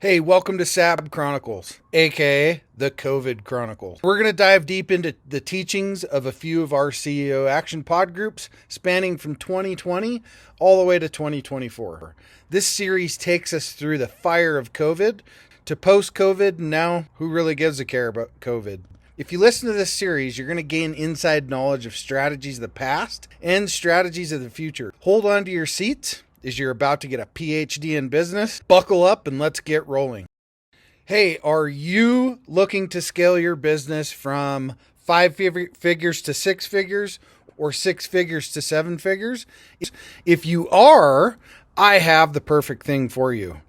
Hey, welcome to SAB Chronicles, aka the COVID Chronicles. We're going to dive deep into the teachings of a few of our CEO Action Pod groups spanning from 2020 all the way to 2024. This series takes us through the fire of COVID to post COVID, and now who really gives a care about COVID? If you listen to this series, you're going to gain inside knowledge of strategies of the past and strategies of the future. Hold on to your seats as you're about to get a PhD in business. Buckle up and let's get rolling. Hey, are you looking to scale your business from five figures to six figures or six figures to seven figures? If you are, I have the perfect thing for you.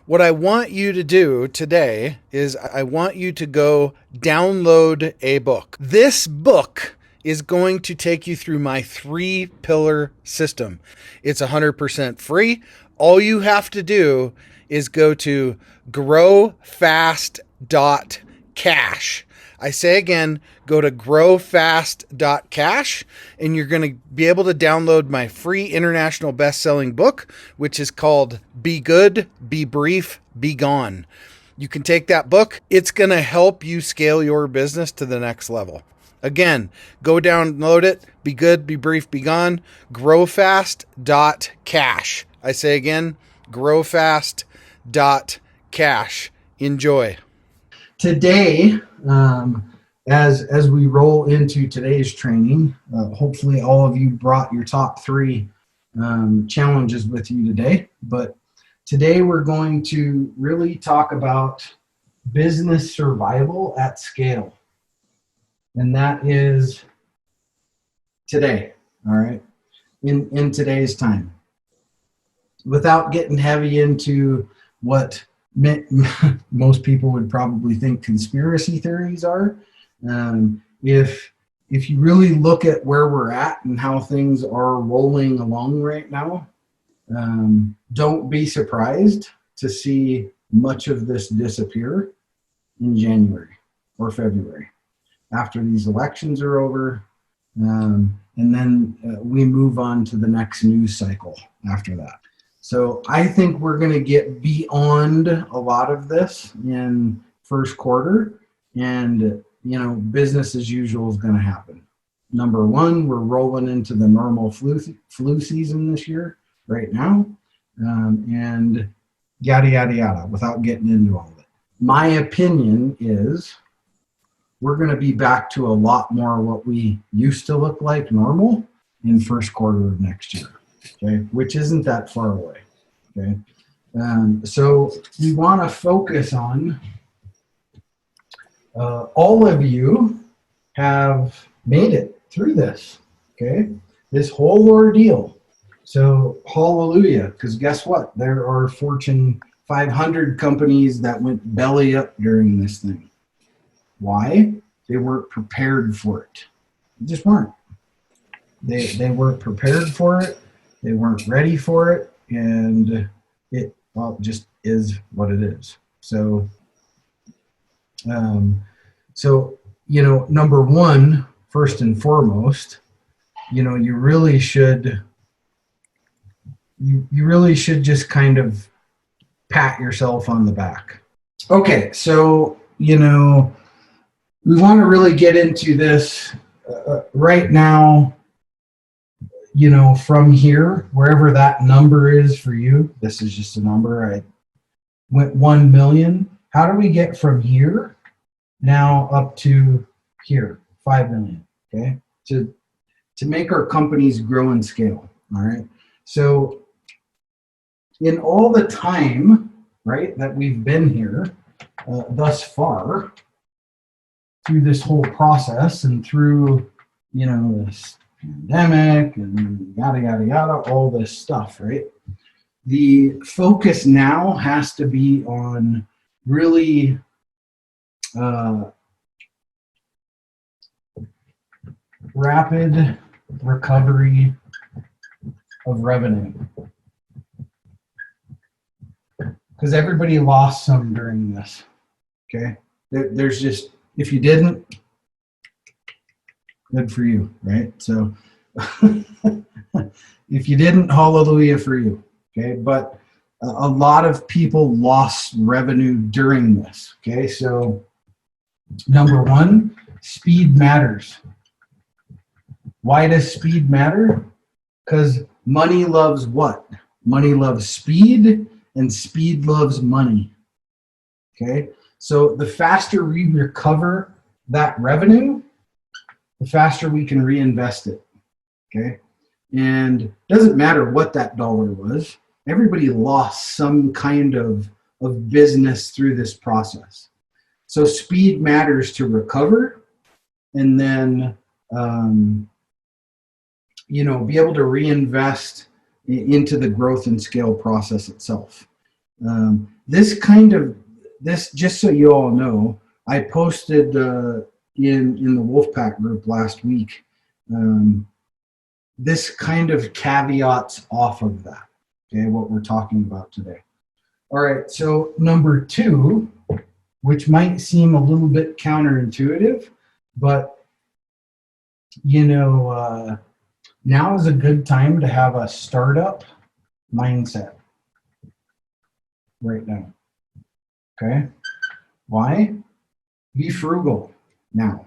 What I want you to do today is I want you to go download a book. This book is going to take you through my 3-pillar system. It's 100% free. All you have to do is go to growfast.cash. I say again, go to growfast.cash and you're going to be able to download my free international best-selling book, which is called Be Good, Be Brief, Be Gone. You can take that book. It's going to help you scale your business to the next level. Again, go download it. Be good, be brief, be gone. Growfast.cash. I say again, growfast.cash. Enjoy. Today, as we roll into today's training, hopefully all of you brought your top 3 challenges with you today. But today we're going to really talk about business survival at scale. And that is today, all right, in today's time. Without getting heavy into what most people would probably think conspiracy theories are, if you really look at where we're at and how things are rolling along right now, don't be surprised to see much of this disappear in January or February, after these elections are over, and then we move on to the next news cycle after that. So I think we're going to get beyond a lot of this in first quarter, and business as usual is going to happen. Number one, we're rolling into the normal flu season this year right now, and yada yada yada. Without getting into all of it, my opinion is we're going to be back to a lot more what we used to look like normal in first quarter of next year, okay, which isn't that far away, okay? So we want to focus on, all of you have made it through this, okay, this whole ordeal. So hallelujah, because guess what? There are Fortune 500 companies that went belly up during this thing. Why? They weren't prepared for it. They just weren't. They weren't prepared for it. They weren't ready for it. And it just is what it is. So, number one, first and foremost, you really should just kind of pat yourself on the back. Okay, so, we want to really get into this right now, from here, wherever that number is for you. This is just a number. I went 1 million. How do we get from here now up to here, 5 million, okay? To make our companies grow and scale, all right? So in all the time, right, that we've been here thus far, through this whole process and through, this pandemic and yada, yada, yada, all this stuff, right? The focus now has to be on really rapid recovery of revenue. Because everybody lost some during this, okay? There's just, if you didn't, good for you, right? So if you didn't, hallelujah for you, okay? But a lot of people lost revenue during this. Okay, so number one, speed matters. Why does speed matter? Because money loves what? Money loves speed, and speed loves money. Okay, so the faster we recover that revenue, the faster we can reinvest it. Okay, and it doesn't matter what that dollar was. Everybody lost some kind of business through this process. So speed matters to recover, and then be able to reinvest into the growth and scale process itself. This, just so you all know, I posted in the Wolfpack group last week. This kind of caveats off of that. Okay, what we're talking about today. All right, so number two, which might seem a little bit counterintuitive, but now is a good time to have a startup mindset right now. Okay, why? Be frugal now.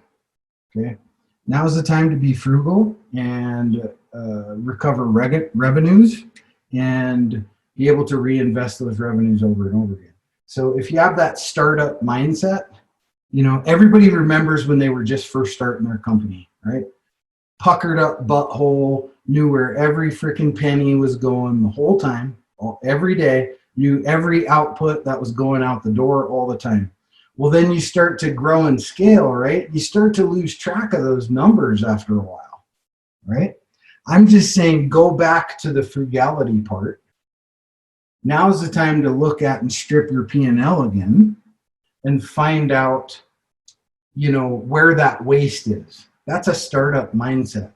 Okay, now is the time to be frugal and recover revenues and be able to reinvest those revenues over and over again. So if you have that startup mindset, everybody remembers when they were just first starting their company, right? Puckered up butthole, knew where every freaking penny was going the whole time, every day, knew every output that was going out the door all the time. Well, then you start to grow and scale, right? You start to lose track of those numbers after a while, right? I'm just saying, go back to the frugality part. Now's the time to look at and strip your P&L again and find out, where that waste is. That's a startup mindset.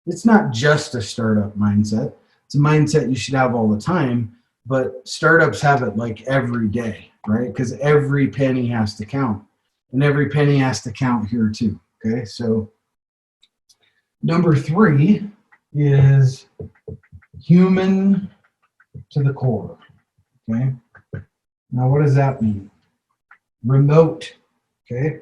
It's not just a startup mindset. It's a mindset you should have all the time, but startups have it like every day, right? Because every penny has to count, and every penny has to count here too. Okay, so number three is human to the core. Okay, now what does that mean? Remote. Okay,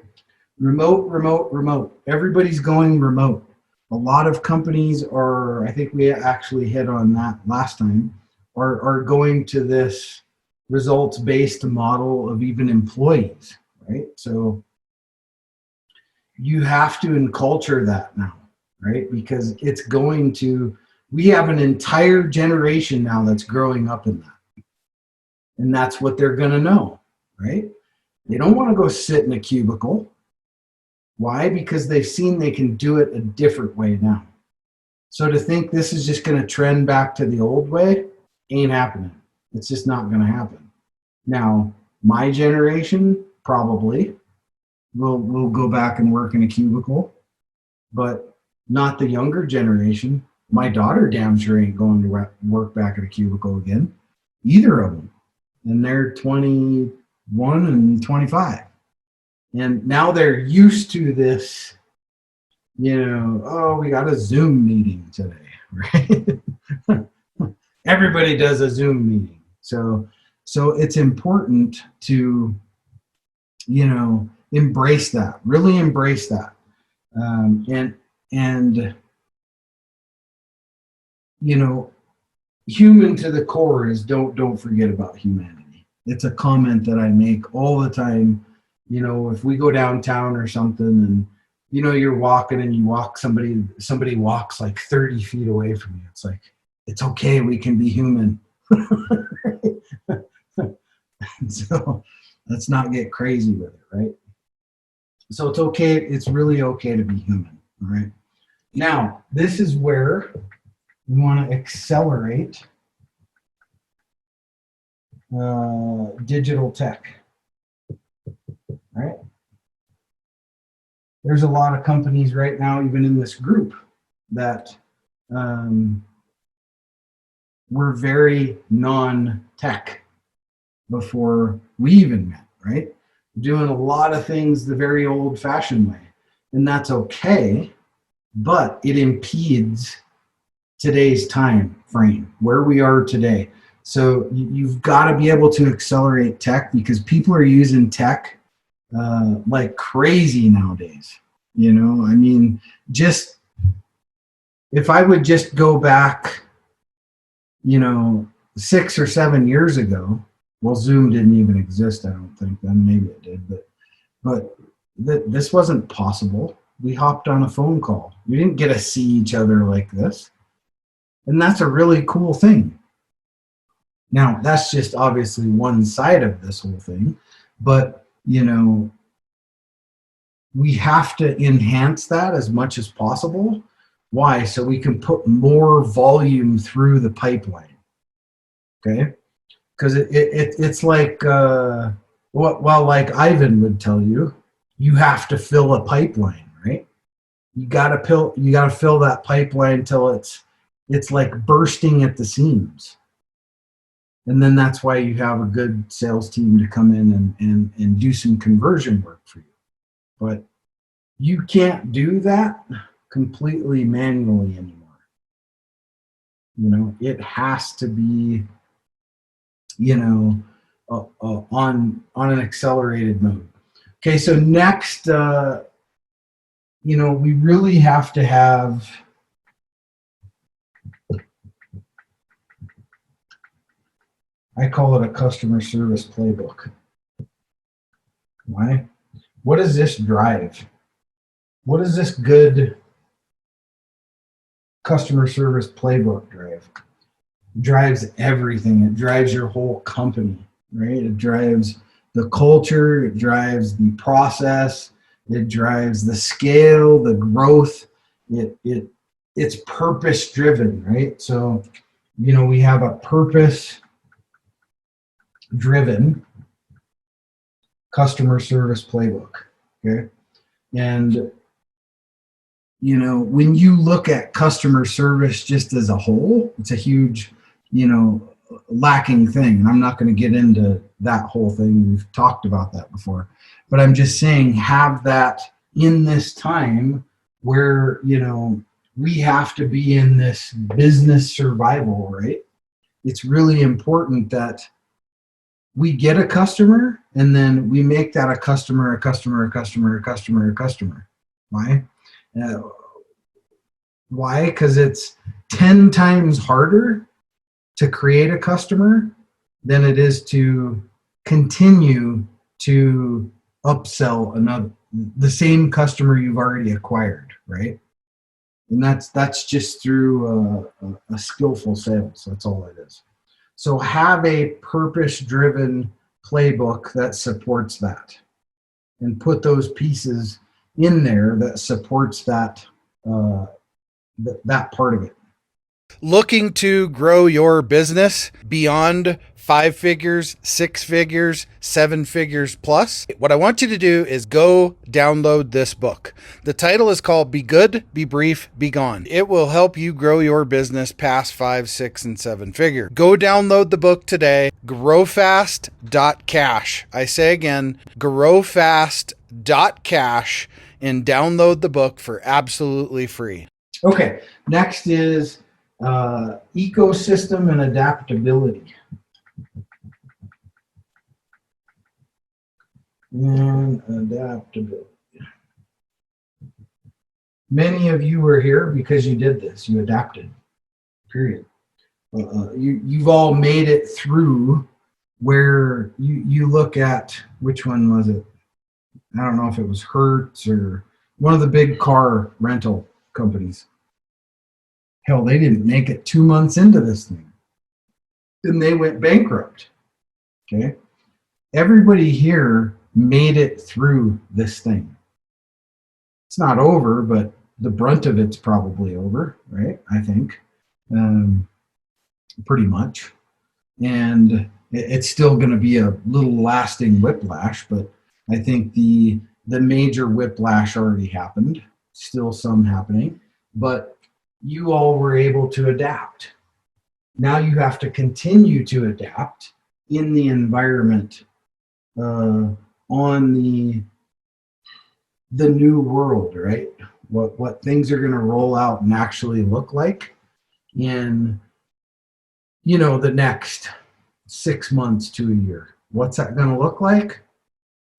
remote. Everybody's going remote. A lot of companies are, I think we actually hit on that last time, are going to this results-based model of even employees, right? So you have to enculture that now, right? Because it's going to, we have an entire generation now that's growing up in that. And that's what they're going to know, right? They don't want to go sit in a cubicle. Why? Because they've seen they can do it a different way now. So to think this is just going to trend back to the old way ain't happening. It's just not going to happen. Now, my generation probably will go back and work in a cubicle, but not the younger generation. My daughter damn sure ain't going to work back at a cubicle again, either of them. And they're 21 and 25. And now they're used to this, oh, we got a Zoom meeting today, right? Everybody does a Zoom meeting. So it's important to, embrace that, really embrace that. Human to the core is don't forget about humanity. It's a comment that I make all the time. If we go downtown or something and, you're walking and you walk, somebody walks like 30 feet away from you. It's like, it's okay. We can be human. So let's not get crazy with it, right? So it's okay. It's really okay to be human. All right. Now, this is where we want to accelerate digital tech, right? There's a lot of companies right now, even in this group, that were very non-tech before we even met, right? Doing a lot of things the very old-fashioned way. And that's okay, but it impedes today's time frame, where we are today. So you've got to be able to accelerate tech because people are using tech like crazy nowadays. You know, I mean, just if I would just go back, 6 or 7 years ago, well, Zoom didn't even exist, I don't think. Then maybe it did, but this wasn't possible. We hopped on a phone call. We didn't get to see each other like this. And that's a really cool thing. Now, that's just obviously one side of this whole thing, but we have to enhance that as much as possible. Why? So we can put more volume through the pipeline. Okay? Because it's like, like Ivan would tell you, you have to fill a pipeline, right? You gotta fill that pipeline till it's like bursting at the seams. And then that's why you have a good sales team to come in and do some conversion work for you. But you can't do that completely manually anymore. It has to be, on an accelerated mode. Okay, so next, we really have to have I call it a customer service playbook. Why? What does this drive? What does this good customer service playbook drive? It drives everything. It drives your whole company, right? It drives the culture. It drives the process. It drives the scale, the growth. It's purpose driven, right? So, we have a purpose driven customer service playbook. Okay. And, when you look at customer service just as a whole, it's a huge, lacking thing. And I'm not going to get into that whole thing. We've talked about that before. But I'm just saying, have that in this time where, we have to be in this business survival, right? It's really important that we get a customer and then we make that a customer, a customer, a customer, a customer, a customer. Why? Why? Because it's 10 times harder to create a customer than it is to continue to upsell the same customer you've already acquired, right? And that's just through a skillful sales. That's all it is. So have a purpose-driven playbook that supports that, and put those pieces in there that supports that that part of it. Looking to grow your business beyond 5 figures, 6 figures, 7 figures plus? What I want you to do is go download this book. The title is called Be Good, Be Brief, Be Gone. It will help you grow your business past 5, 6, and 7 figure. Go download the book today. Growfast.cash. I say again, growfast.cash, and download the book for absolutely free. Okay, next is ecosystem and adaptability. And adaptability. Many of you were here because you did this. You adapted, period. You've all made it through where you look at, which one was it? I don't know if it was Hertz or one of the big car rental companies. Hell, they didn't make it 2 months into this thing. Then they went bankrupt. Okay. Everybody here made it through this thing. It's not over, but the brunt of it's probably over, right? I think. Pretty much. And it's still going to be a little lasting whiplash, but I think the major whiplash already happened. Still some happening, but you all were able to adapt. Now you have to continue to adapt in the environment, on the new world, right? What things are going to roll out and actually look like in the next 6 months to a year. What's that going to look like?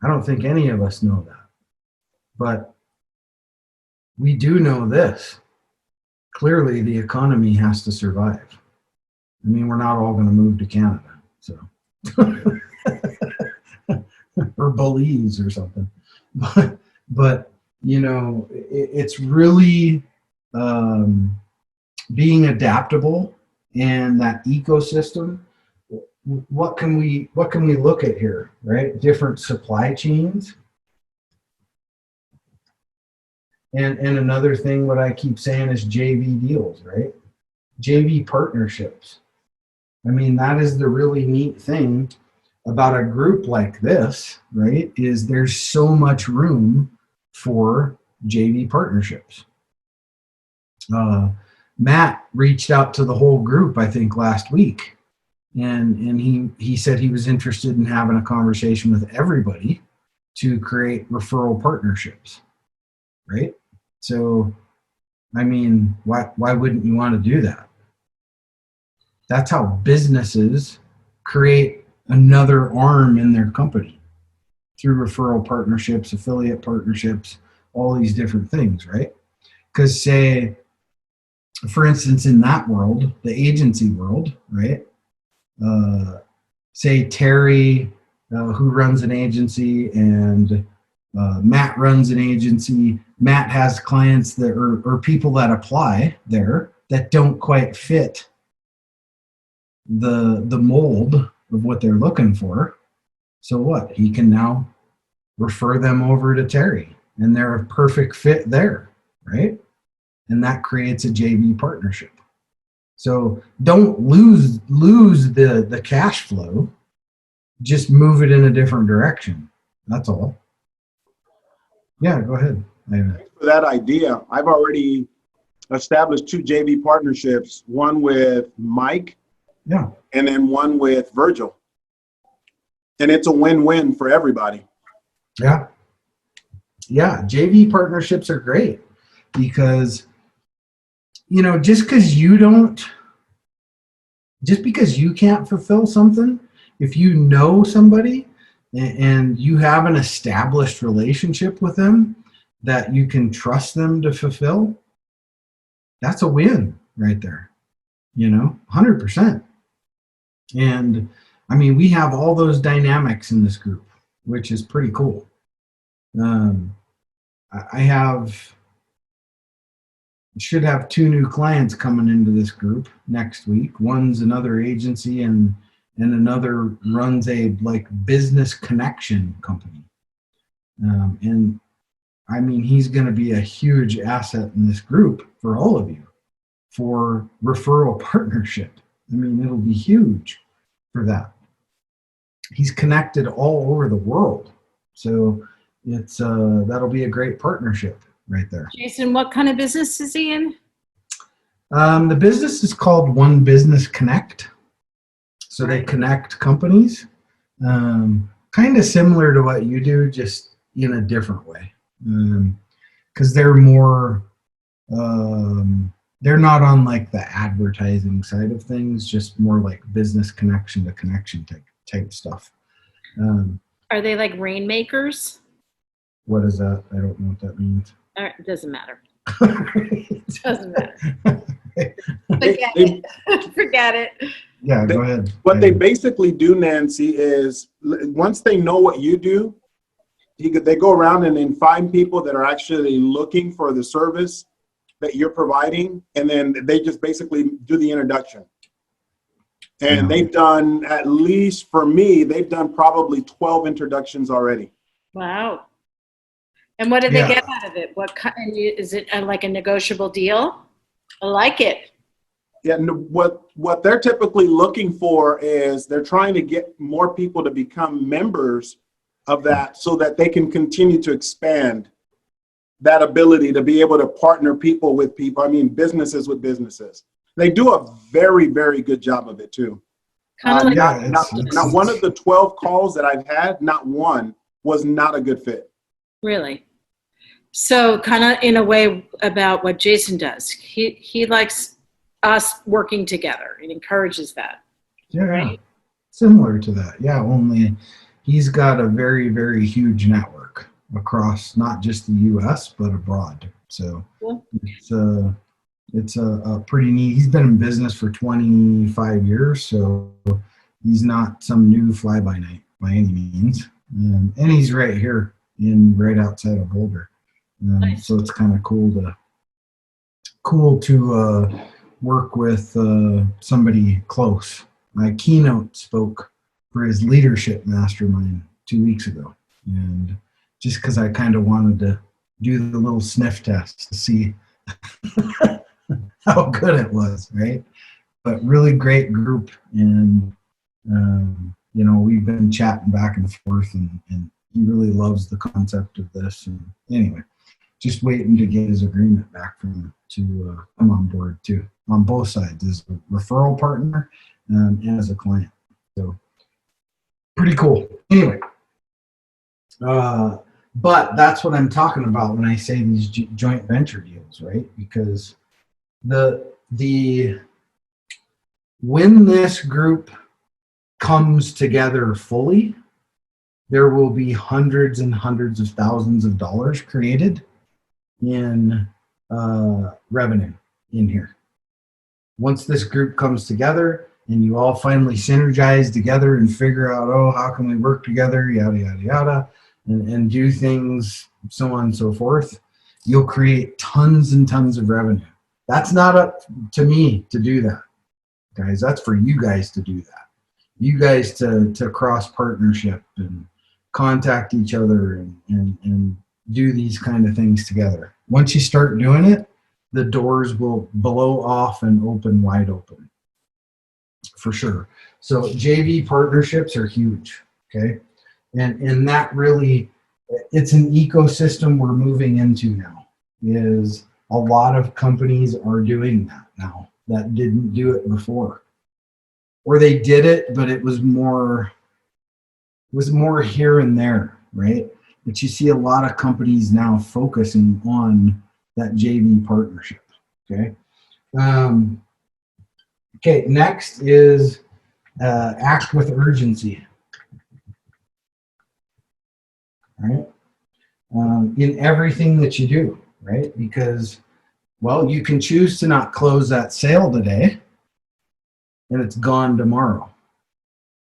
I don't think any of us know that. But we do know this. Clearly, the economy has to survive. I mean, we're not all going to move to Canada, so or Belize or something. But it's really being adaptable, and that ecosystem. What can we look at here, right? Different supply chains. And another thing, what I keep saying is JV deals, right? JV partnerships. I mean, that is the really neat thing about a group like this, right? Is there's so much room for JV partnerships. Matt reached out to the whole group, I think, last week. And he said he was interested in having a conversation with everybody to create referral partnerships, right? So, I mean, why wouldn't you want to do that? That's how businesses create another arm in their company through referral partnerships, affiliate partnerships, all these different things, right? Because say, for instance, in that world, the agency world, right? Say Terry, who runs an agency, and Matt runs an agency. Matt has clients that or people that apply there that don't quite fit the mold of what they're looking for. So what? He can now refer them over to Terry, and they're a perfect fit there, right? And that creates a JV partnership. So don't lose the cash flow. Just move it in a different direction. That's all. Yeah, go ahead. Thanks for that idea. I've already established 2 JV partnerships, one with Mike, yeah, and then one with Virgil. And it's a win-win for everybody. Yeah. Yeah, JV partnerships are great because, just because you can't fulfill something, if you know somebody and you have an established relationship with them that you can trust them to fulfill, that's a win right there, 100%. And I mean, we have all those dynamics in this group, which is pretty cool. I should have 2 new clients coming into this group next week. One's another agency, and another runs a business connection company. And I mean, he's going to be a huge asset in this group for all of you for referral partnership. I mean, it'll be huge for that. He's connected all over the world. So it's that'll be a great partnership right there. Jason, what kind of business is he in? The business is called One Business Connect. So they connect companies, kind of similar to what you do, just in a different way. Because they're more, they're not on the advertising side of things, just more like business connection to connection type stuff. Are they like rainmakers? What is that? I don't know what that means. It doesn't matter. Doesn't matter. Forget it. Forget it. Yeah, go ahead. What they basically do, Nancy, is once they know what you do, they go around and then find people that are actually looking for the service that you're providing, and then they just basically do the introduction. And they've done, at least for me, they've done probably 12 introductions already. Wow. And what did they get out of it? What kind? Is it like a negotiable deal? I like it. Yeah, what they're typically looking for is they're trying to get more people to become members of that so that they can continue to expand that ability to be able to partner people with people. I mean, businesses with businesses. They do a very, very good job of it too. Kind of like not one of the 12 calls that I've had, not one was not a good fit. Really? So kind of in a way about what Jason does. He likes us working together. It encourages that. Yeah, right? similar to that. Yeah, only he's got a very, very huge network across not just the U.S. but abroad. So Cool. it's a pretty neat. He's been in business for 25 years, so he's not some new fly by night by any means. And he's right here right outside of Boulder. Nice. So it's kind of cool to work with somebody close. My keynote spoke for his leadership mastermind 2 weeks ago, and just because I kind of wanted to do the little sniff test to see how good it was, right? But really great group, and we've been chatting back and forth, and he really loves the concept of this. And anyway, just waiting to get his agreement back from him to come on board too, on both sides, as a referral partner and as a client. So pretty cool. Anyway, but that's what I'm talking about when I say these joint venture deals, right? Because the when this group comes together fully, there will be hundreds and hundreds of thousands of dollars created in revenue in here. Once this group comes together and you all finally synergize together and figure out, oh, how can we work together, yada, yada, yada, and do things, so on and so forth, you'll create tons and tons of revenue. That's not up to me to do that, guys. That's for you guys to do that. You guys to cross partnership and contact each other and do these kind of things together. Once you start doing it, the doors will blow off and open wide open, for sure. So JV partnerships are huge, okay? And that really, it's an ecosystem we're moving into now. Is a lot of companies are doing that now that didn't do it before. Or they did it, but it was more here and there, right? But you see a lot of companies now focusing on that JV partnership. Okay. Okay. Next is act with urgency. Right. In everything that you do, right? Because, well, you can choose to not close that sale today, and it's gone tomorrow.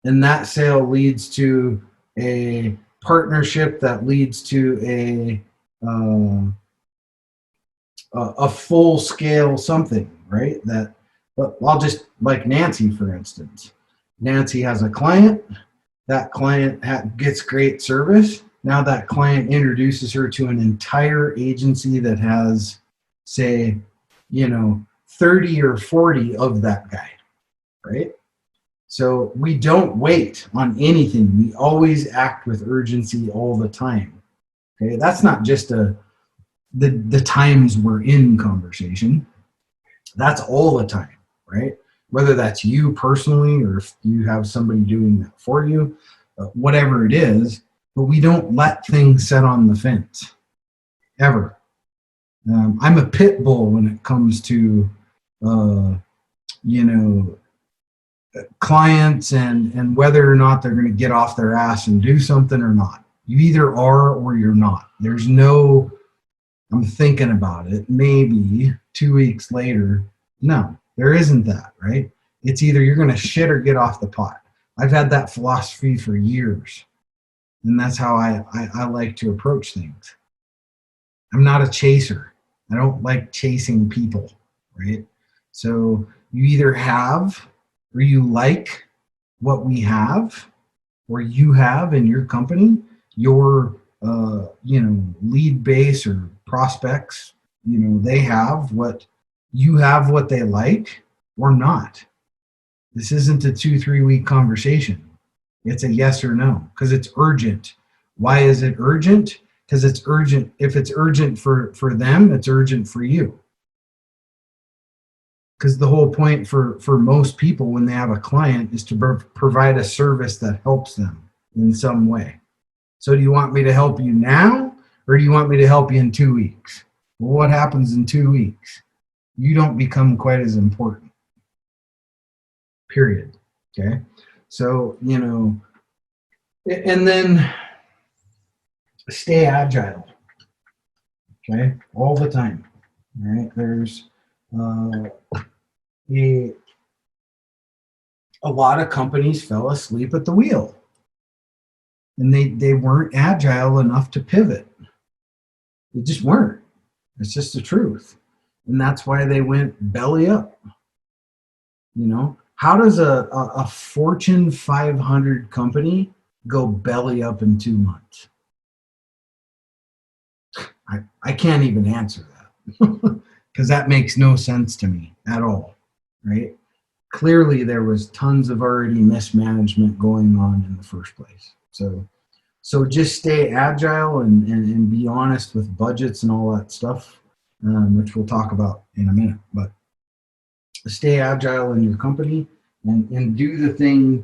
And that sale leads to a partnership that leads to a full scale something, right? That, but I'll just, like Nancy, for instance. Nancy has a client. That client gets great service. Now that client introduces her to an entire agency that has, say, 30 or 40 of that guy, right? So we don't wait on anything. We always act with urgency all the time. Okay, that's not just the times we're in conversation. That's all the time, right? Whether that's you personally or if you have somebody doing that for you, whatever it is. But we don't let things set on the fence, ever. I'm a pit bull when it comes to, clients and whether or not they're going to get off their ass and do something or not. You either are or you're not. There's no, I'm thinking about it, maybe 2 weeks later. No, there isn't that, right? It's either you're going to shit or get off the pot. I've had that philosophy for years. And that's how I like to approach things. I'm not a chaser. I don't like chasing people, right? So you either have or you like what we have or you have in your company, your lead base or prospects, they have what you have, what they like or not. This isn't a 2-3 week conversation. It's a yes or no, because it's urgent. Why is it urgent? Because it's urgent. If it's urgent for them, it's urgent for you. Because the whole point for most people when they have a client is to provide a service that helps them in some way. So do you want me to help you now, or do you want me to help you in 2 weeks? Well, what happens in 2 weeks? You don't become quite as important. Period. Okay. So, and then stay agile. Okay. All the time. All right. There's a lot of companies fell asleep at the wheel, and they weren't agile enough to pivot. They just weren't. It's just the truth. And that's why they went belly up. How does a Fortune 500 company go belly up in 2 months? I can't even answer that because that makes no sense to me at all, right? Clearly, there was tons of already mismanagement going on in the first place. So just stay agile and be honest with budgets and all that stuff, which we'll talk about in a minute. But stay agile in your company and do the thing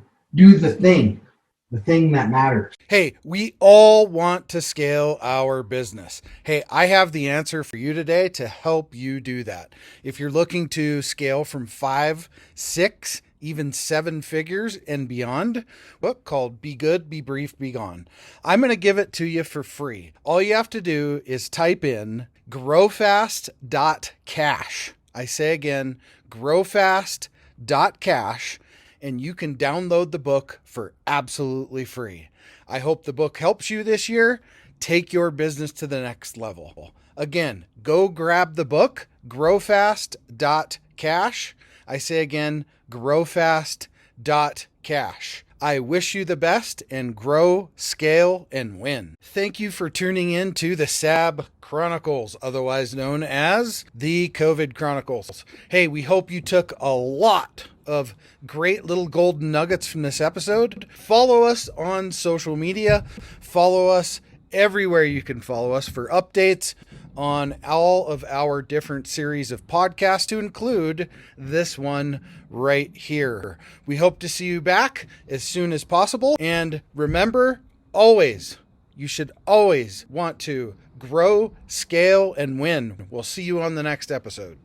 that matters. Hey, we all want to scale our business. Hey, I have the answer for you today to help you do that. If you're looking to scale from 5, 6, even 7 figures and beyond, book called Be Good, Be Brief, Be Gone. I'm going to give it to you for free. All you have to do is type in growfast.cash. I say again, growfast.cash, and you can download the book for absolutely free. I hope the book helps you this year. Take your business to the next level. Again, go grab the book, growfast.cash. I say again, growfast.cash. I wish you the best and grow, scale, and win. Thank you for tuning in to the SAB Chronicles, otherwise known as the COVID Chronicles. Hey, we hope you took a lot of great little golden nuggets from this episode. Follow us on social media. Follow us everywhere you can follow us for updates on all of our different series of podcasts, to include this one right here. We hope to see you back as soon as possible. And remember, you should always want to grow, scale, and win. We'll see you on the next episode.